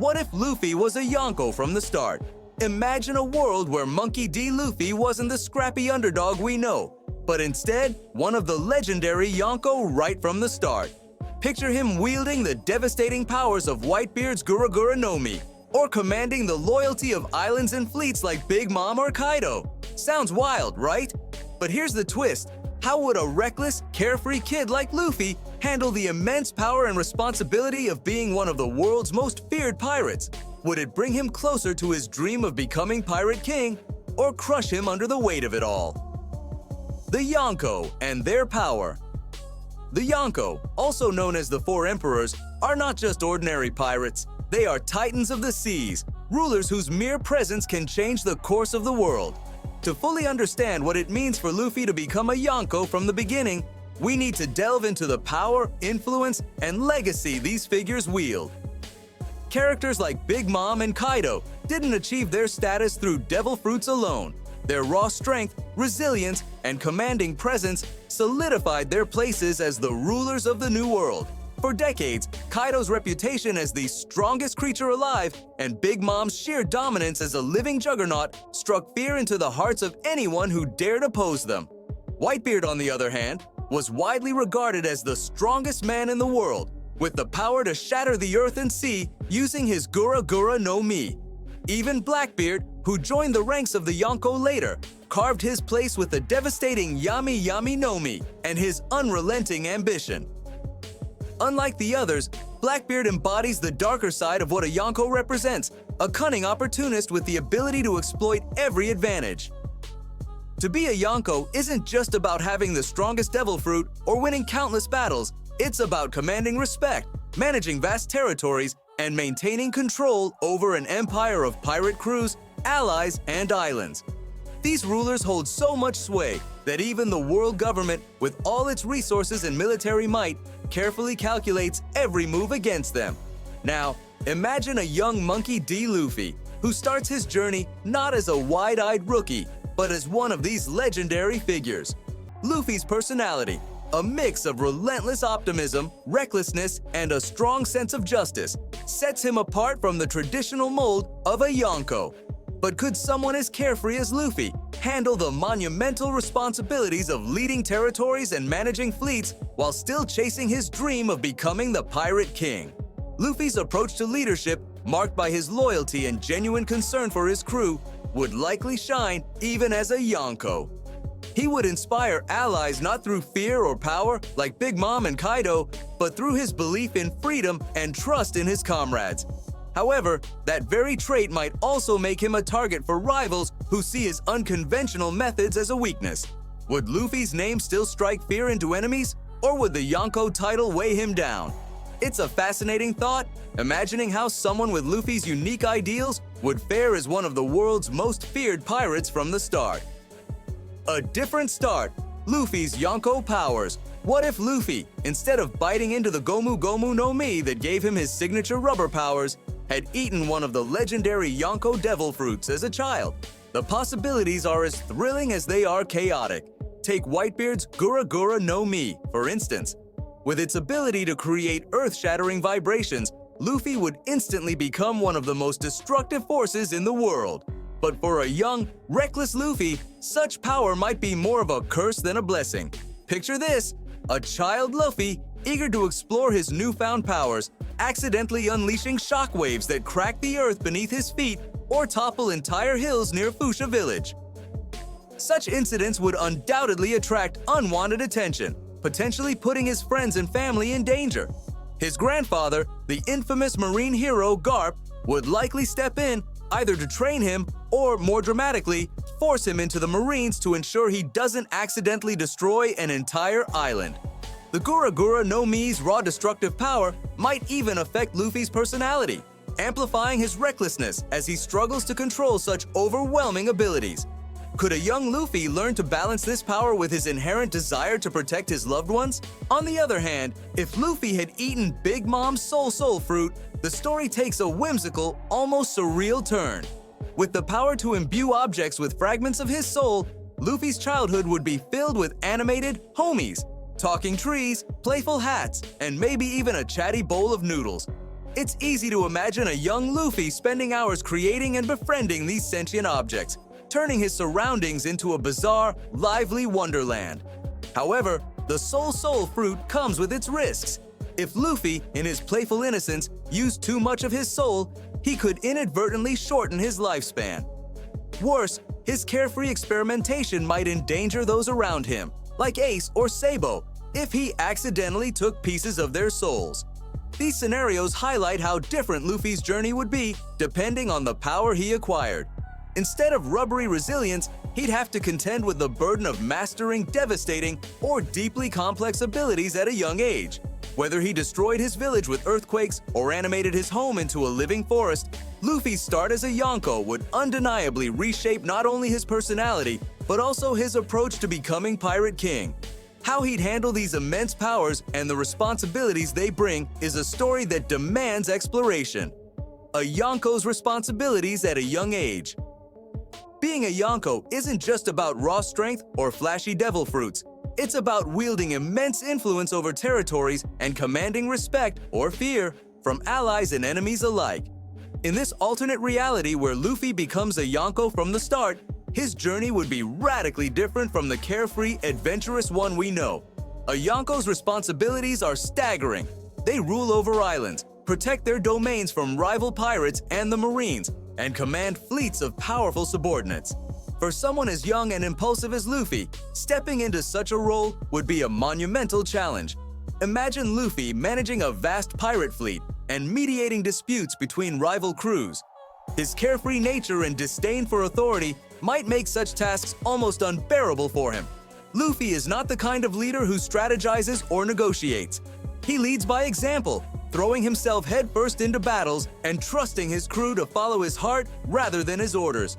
What if Luffy was a Yonko from the start? Imagine a world where Monkey D. Luffy wasn't the scrappy underdog we know, but instead one of the legendary Yonko right from the start. Picture him wielding the devastating powers of Whitebeard's Gura-Gura no Mi, or commanding the loyalty of islands and fleets like Big Mom or Kaido. Sounds wild, right? But here's the twist. How would a reckless, carefree kid like Luffy handle the immense power and responsibility of being one of the world's most feared pirates? Would it bring him closer to his dream of becoming Pirate King, or crush him under the weight of it all? The Yonko and their power. The Yonko, also known as the Four Emperors, are not just ordinary pirates. They are titans of the seas, rulers whose mere presence can change the course of the world. To fully understand what it means for Luffy to become a Yonko from the beginning, we need to delve into the power, influence, and legacy these figures wield. Characters like Big Mom and Kaido didn't achieve their status through devil fruits alone. Their raw strength, resilience, and commanding presence solidified their places as the rulers of the New World. For decades, Kaido's reputation as the strongest creature alive and Big Mom's sheer dominance as a living juggernaut struck fear into the hearts of anyone who dared oppose them. Whitebeard, on the other hand, was widely regarded as the strongest man in the world, with the power to shatter the earth and sea using his Gura-Gura no Mi. Even Blackbeard, who joined the ranks of the Yonko later, carved his place with the devastating Yami Yami no Mi and his unrelenting ambition. Unlike the others, Blackbeard embodies the darker side of what a Yonko represents, a cunning opportunist with the ability to exploit every advantage. To be a Yonko isn't just about having the strongest devil fruit or winning countless battles, it's about commanding respect, managing vast territories, and maintaining control over an empire of pirate crews, allies, and islands. These rulers hold so much sway that even the world government, with all its resources and military might, carefully calculates every move against them. Now, imagine a young Monkey D. Luffy, who starts his journey not as a wide-eyed rookie, but as one of these legendary figures. Luffy's personality, a mix of relentless optimism, recklessness, and a strong sense of justice, sets him apart from the traditional mold of a Yonko. But could someone as carefree as Luffy handle the monumental responsibilities of leading territories and managing fleets while still chasing his dream of becoming the Pirate King? Luffy's approach to leadership, marked by his loyalty and genuine concern for his crew, would likely shine even as a Yonko. He would inspire allies not through fear or power like Big Mom and Kaido, but through his belief in freedom and trust in his comrades. However, that very trait might also make him a target for rivals who see his unconventional methods as a weakness. Would Luffy's name still strike fear into enemies, or would the Yonko title weigh him down? It's a fascinating thought, imagining how someone with Luffy's unique ideals would fare as one of the world's most feared pirates from the start. A different start, Luffy's Yonko powers. What if Luffy, instead of biting into the Gomu Gomu no Mi that gave him his signature rubber powers, had eaten one of the legendary Yonko devil fruits as a child? The possibilities are as thrilling as they are chaotic. Take Whitebeard's Gura-Gura no Mi, for instance. With its ability to create earth-shattering vibrations, Luffy would instantly become one of the most destructive forces in the world. But for a young, reckless Luffy, such power might be more of a curse than a blessing. Picture this: a child Luffy, eager to explore his newfound powers, accidentally unleashing shockwaves that crack the earth beneath his feet or topple entire hills near Fuchsia Village. Such incidents would undoubtedly attract unwanted attention, potentially putting his friends and family in danger. His grandfather, the infamous marine hero Garp, would likely step in, either to train him or, more dramatically, force him into the Marines to ensure he doesn't accidentally destroy an entire island. The Gura-Gura no Mi's raw destructive power might even affect Luffy's personality, amplifying his recklessness as he struggles to control such overwhelming abilities. Could a young Luffy learn to balance this power with his inherent desire to protect his loved ones? On the other hand, if Luffy had eaten Big Mom's soul fruit, the story takes a whimsical, almost surreal turn. With the power to imbue objects with fragments of his soul, Luffy's childhood would be filled with animated homies, talking trees, playful hats, and maybe even a chatty bowl of noodles. It's easy to imagine a young Luffy spending hours creating and befriending these sentient objects, turning his surroundings into a bizarre, lively wonderland. However, the soul fruit comes with its risks. If Luffy, in his playful innocence, used too much of his soul, he could inadvertently shorten his lifespan. Worse, his carefree experimentation might endanger those around him, like Ace or Sabo, if he accidentally took pieces of their souls. These scenarios highlight how different Luffy's journey would be depending on the power he acquired. Instead of rubbery resilience, he'd have to contend with the burden of mastering devastating or deeply complex abilities at a young age. Whether he destroyed his village with earthquakes or animated his home into a living forest, Luffy's start as a Yonko would undeniably reshape not only his personality, but also his approach to becoming Pirate King. How he'd handle these immense powers and the responsibilities they bring is a story that demands exploration. A Yonko's responsibilities at a young age. Being a Yonko isn't just about raw strength or flashy devil fruits. It's about wielding immense influence over territories and commanding respect or fear from allies and enemies alike. In this alternate reality where Luffy becomes a Yonko from the start, his journey would be radically different from the carefree, adventurous one we know. A Yonko's responsibilities are staggering. They rule over islands, protect their domains from rival pirates and the Marines, and command fleets of powerful subordinates. For someone as young and impulsive as Luffy, stepping into such a role would be a monumental challenge. Imagine Luffy managing a vast pirate fleet and mediating disputes between rival crews. His carefree nature and disdain for authority might make such tasks almost unbearable for him. Luffy is not the kind of leader who strategizes or negotiates. He leads by example, throwing himself headfirst into battles and trusting his crew to follow his heart rather than his orders.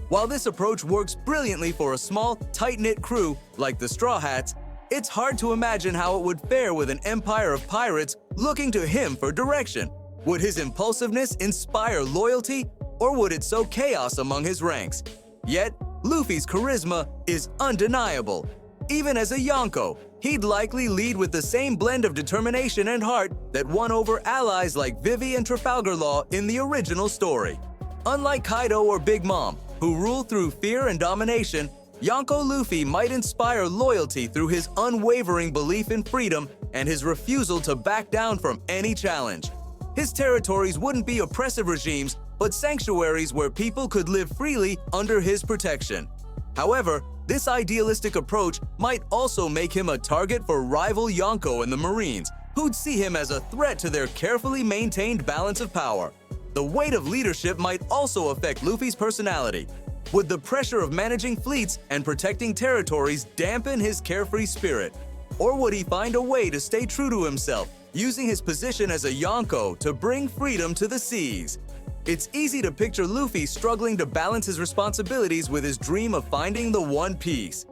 While this approach works brilliantly for a small, tight-knit crew like the Straw Hats, it's hard to imagine how it would fare with an empire of pirates looking to him for direction. Would his impulsiveness inspire loyalty, or would it sow chaos among his ranks? Yet, Luffy's charisma is undeniable. Even as a Yonko, he'd likely lead with the same blend of determination and heart that won over allies like Vivi and Trafalgar Law in the original story. Unlike Kaido or Big Mom, who rule through fear and domination, Yonko Luffy might inspire loyalty through his unwavering belief in freedom and his refusal to back down from any challenge. His territories wouldn't be oppressive regimes, but sanctuaries where people could live freely under his protection. However, this idealistic approach might also make him a target for rival Yonko and the Marines, who'd see him as a threat to their carefully maintained balance of power. The weight of leadership might also affect Luffy's personality. Would the pressure of managing fleets and protecting territories dampen his carefree spirit? Or would he find a way to stay true to himself, using his position as a Yonko to bring freedom to the seas? It's easy to picture Luffy struggling to balance his responsibilities with his dream of finding the One Piece.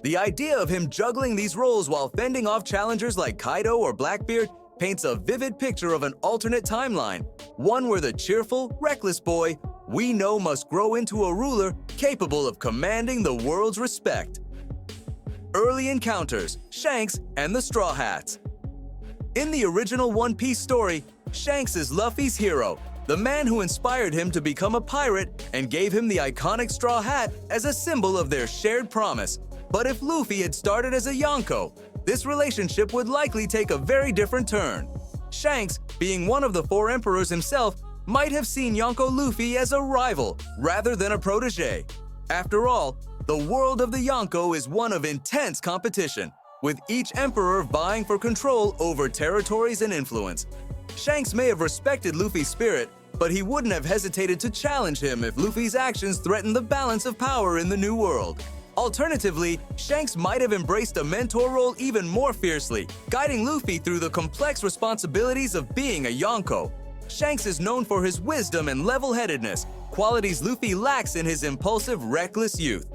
The idea of him juggling these roles while fending off challengers like Kaido or Blackbeard paints a vivid picture of an alternate timeline, one where the cheerful, reckless boy we know must grow into a ruler capable of commanding the world's respect. Early encounters, Shanks and the Straw Hats. In the original One Piece story, Shanks is Luffy's hero, the man who inspired him to become a pirate and gave him the iconic straw hat as a symbol of their shared promise. But if Luffy had started as a Yonko, this relationship would likely take a very different turn. Shanks, being one of the four emperors himself, might have seen Yonko Luffy as a rival rather than a protege. After all, the world of the Yonko is one of intense competition, with each emperor vying for control over territories and influence. Shanks may have respected Luffy's spirit, but he wouldn't have hesitated to challenge him if Luffy's actions threatened the balance of power in the new world. Alternatively, Shanks might have embraced a mentor role even more fiercely, guiding Luffy through the complex responsibilities of being a Yonko. Shanks is known for his wisdom and level-headedness, qualities Luffy lacks in his impulsive, reckless youth.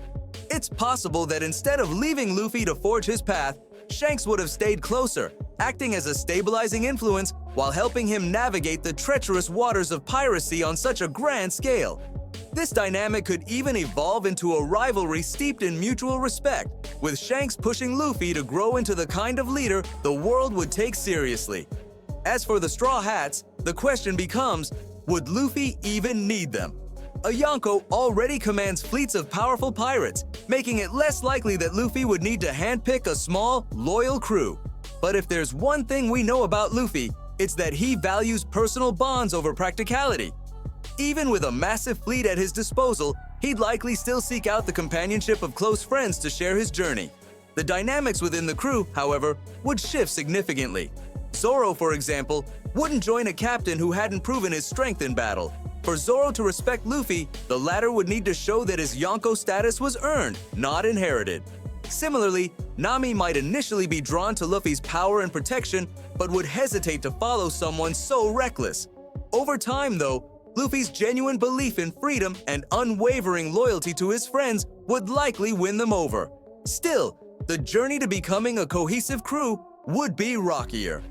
It's possible that instead of leaving Luffy to forge his path, Shanks would have stayed closer, acting as a stabilizing influence while helping him navigate the treacherous waters of piracy on such a grand scale. This dynamic could even evolve into a rivalry steeped in mutual respect, with Shanks pushing Luffy to grow into the kind of leader the world would take seriously. As for the Straw Hats, The question becomes, would Luffy even need them? A Yonko already commands fleets of powerful pirates, making it less likely that Luffy would need to handpick a small, loyal crew. But if there's one thing we know about Luffy, it's that he values personal bonds over practicality. Even with a massive fleet at his disposal, he'd likely still seek out the companionship of close friends to share his journey. The dynamics within the crew, however, would shift significantly. Zoro, for example, wouldn't join a captain who hadn't proven his strength in battle. For Zoro to respect Luffy, the latter would need to show that his Yonko status was earned, not inherited. Similarly, Nami might initially be drawn to Luffy's power and protection, but would hesitate to follow someone so reckless. Over time, though, Luffy's genuine belief in freedom and unwavering loyalty to his friends would likely win them over. Still, the journey to becoming a cohesive crew would be rockier.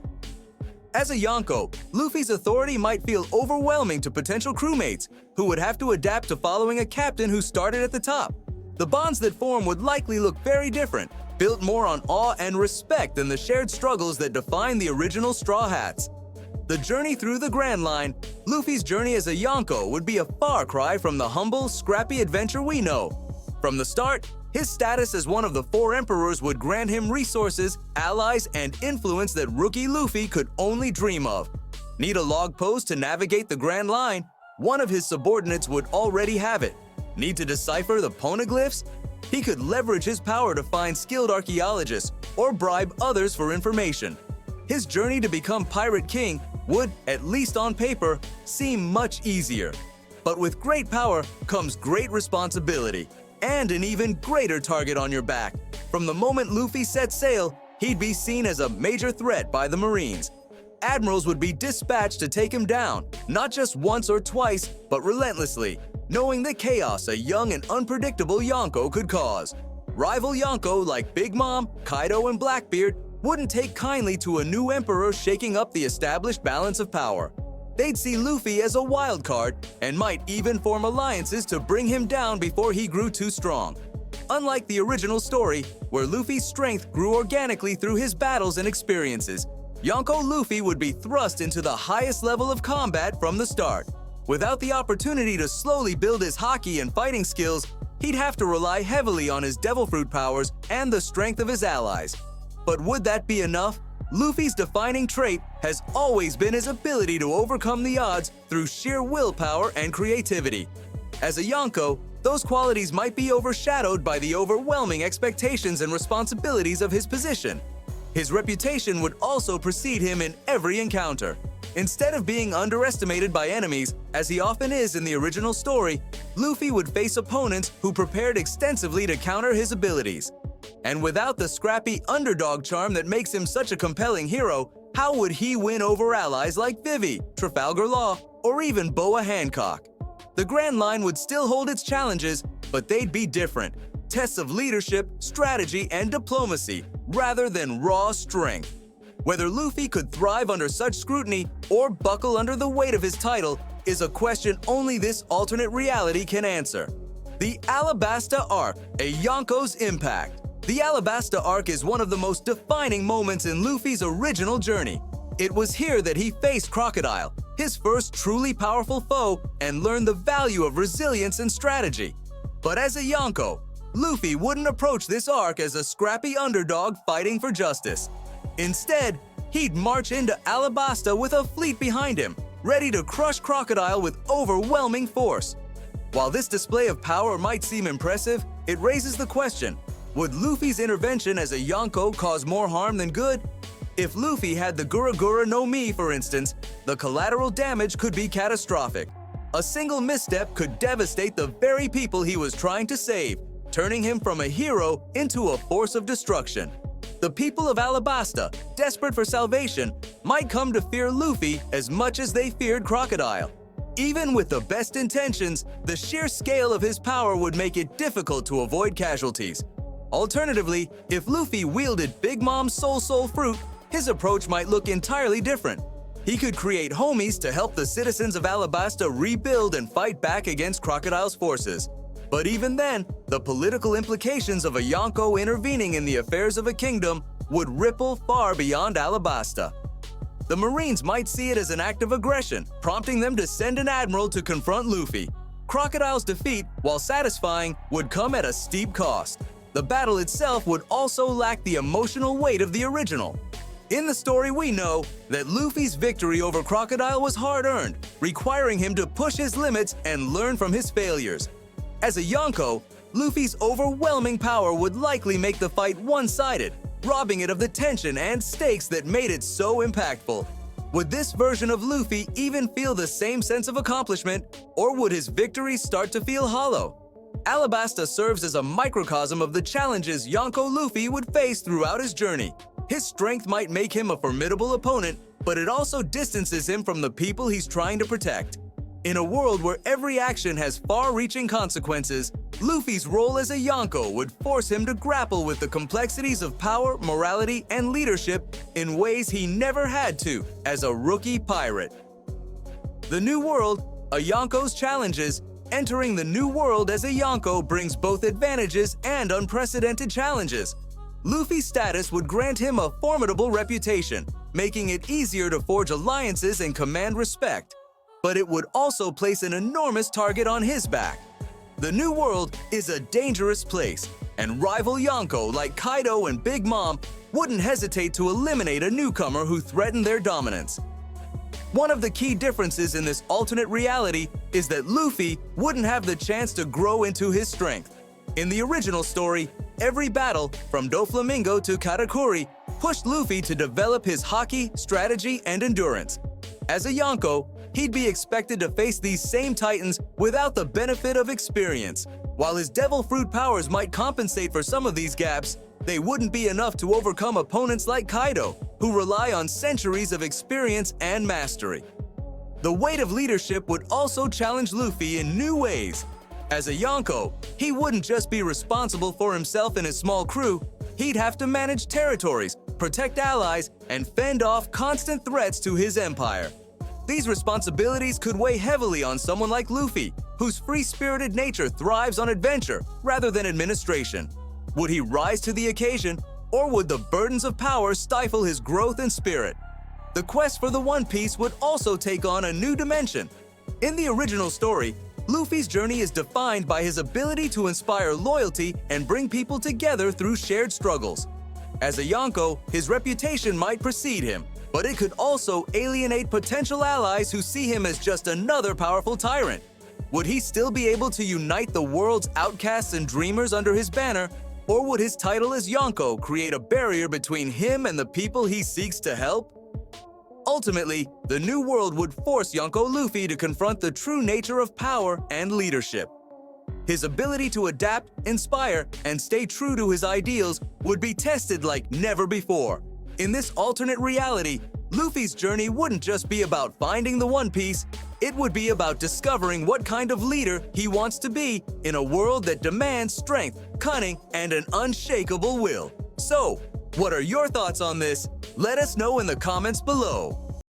As a Yonko, Luffy's authority might feel overwhelming to potential crewmates, who would have to adapt to following a captain who started at the top. The bonds that form would likely look very different, built more on awe and respect than the shared struggles that define the original Straw Hats. The journey through the Grand Line, Luffy's journey as a Yonko would be a far cry from the humble, scrappy adventure we know. From the start, his status as one of the four emperors would grant him resources, allies, and influence that rookie Luffy could only dream of. Need a log post to navigate the Grand Line? One of his subordinates would already have it. Need to decipher the poneglyphs? He could leverage his power to find skilled archaeologists or bribe others for information. His journey to become Pirate King would, at least on paper, seem much easier. But with great power comes great responsibility, and an even greater target on your back. From the moment Luffy set sail, he'd be seen as a major threat by the Marines. Admirals would be dispatched to take him down, not just once or twice, but relentlessly, knowing the chaos a young and unpredictable Yonko could cause. Rival Yonko like Big Mom, Kaido, and Blackbeard wouldn't take kindly to a new emperor shaking up the established balance of power. They'd see Luffy as a wild card and might even form alliances to bring him down before he grew too strong. Unlike the original story, where Luffy's strength grew organically through his battles and experiences, Yonko Luffy would be thrust into the highest level of combat from the start. Without the opportunity to slowly build his haki and fighting skills, he'd have to rely heavily on his devil fruit powers and the strength of his allies. But would that be enough? Luffy's defining trait has always been his ability to overcome the odds through sheer willpower and creativity. As a Yonko, those qualities might be overshadowed by the overwhelming expectations and responsibilities of his position. His reputation would also precede him in every encounter. Instead of being underestimated by enemies, as he often is in the original story, Luffy would face opponents who prepared extensively to counter his abilities. And without the scrappy underdog charm that makes him such a compelling hero, how would he win over allies like Vivi, Trafalgar Law, or even Boa Hancock? The Grand Line would still hold its challenges, but they'd be different. Tests of leadership, strategy, and diplomacy, rather than raw strength. Whether Luffy could thrive under such scrutiny or buckle under the weight of his title is a question only this alternate reality can answer. The Alabasta Arc, a Yonko's impact. The Alabasta Arc is one of the most defining moments in Luffy's original journey. It was here that he faced Crocodile, his first truly powerful foe, and learned the value of resilience and strategy. But as a Yonko, Luffy wouldn't approach this arc as a scrappy underdog fighting for justice. Instead, he'd march into Alabasta with a fleet behind him, ready to crush Crocodile with overwhelming force. While this display of power might seem impressive, it raises the question, would Luffy's intervention as a Yonko cause more harm than good? If Luffy had the Gura-Gura no Mi, for instance, the collateral damage could be catastrophic. A single misstep could devastate the very people he was trying to save, turning him from a hero into a force of destruction. The people of Alabasta, desperate for salvation, might come to fear Luffy as much as they feared Crocodile. Even with the best intentions, the sheer scale of his power would make it difficult to avoid casualties. Alternatively, if Luffy wielded Big Mom's Soul Fruit, his approach might look entirely different. He could create homies to help the citizens of Alabasta rebuild and fight back against Crocodile's forces. But even then, the political implications of a Yonko intervening in the affairs of a kingdom would ripple far beyond Alabasta. The Marines might see it as an act of aggression, prompting them to send an admiral to confront Luffy. Crocodile's defeat, while satisfying, would come at a steep cost. The battle itself would also lack the emotional weight of the original. In the story, we know that Luffy's victory over Crocodile was hard-earned, requiring him to push his limits and learn from his failures. As a Yonko, Luffy's overwhelming power would likely make the fight one-sided, robbing it of the tension and stakes that made it so impactful. Would this version of Luffy even feel the same sense of accomplishment, or would his victories start to feel hollow? Alabasta serves as a microcosm of the challenges Yonko Luffy would face throughout his journey. His strength might make him a formidable opponent, but it also distances him from the people he's trying to protect. In a world where every action has far-reaching consequences, Luffy's role as a Yonko would force him to grapple with the complexities of power, morality, and leadership in ways he never had to as a rookie pirate. The New World, a Yonko's challenges. Entering the New World as a Yonko brings both advantages and unprecedented challenges. Luffy's status would grant him a formidable reputation, making it easier to forge alliances and command respect. But it would also place an enormous target on his back. The New World is a dangerous place, and rival Yonko like Kaido and Big Mom wouldn't hesitate to eliminate a newcomer who threatened their dominance. One of the key differences in this alternate reality is that Luffy wouldn't have the chance to grow into his strength. In the original story, every battle, from Doflamingo to Katakuri, pushed Luffy to develop his haki, strategy, and endurance. As a Yonko, he'd be expected to face these same titans without the benefit of experience. While his devil fruit powers might compensate for some of these gaps, they wouldn't be enough to overcome opponents like Kaido, who rely on centuries of experience and mastery. The weight of leadership would also challenge Luffy in new ways. As a Yonko, he wouldn't just be responsible for himself and his small crew, he'd have to manage territories, protect allies, and fend off constant threats to his empire. These responsibilities could weigh heavily on someone like Luffy, whose free-spirited nature thrives on adventure rather than administration. Would he rise to the occasion, or would the burdens of power stifle his growth and spirit? The quest for the One Piece would also take on a new dimension. In the original story, Luffy's journey is defined by his ability to inspire loyalty and bring people together through shared struggles. As a Yonko, his reputation might precede him, but it could also alienate potential allies who see him as just another powerful tyrant. Would he still be able to unite the world's outcasts and dreamers under his banner, or would his title as Yonko create a barrier between him and the people he seeks to help? Ultimately, the New World would force Yonko Luffy to confront the true nature of power and leadership. His ability to adapt, inspire, and stay true to his ideals would be tested like never before. In this alternate reality, Luffy's journey wouldn't just be about finding the One Piece, it would be about discovering what kind of leader he wants to be in a world that demands strength, cunning, and an unshakable will. So, what are your thoughts on this? Let us know in the comments below.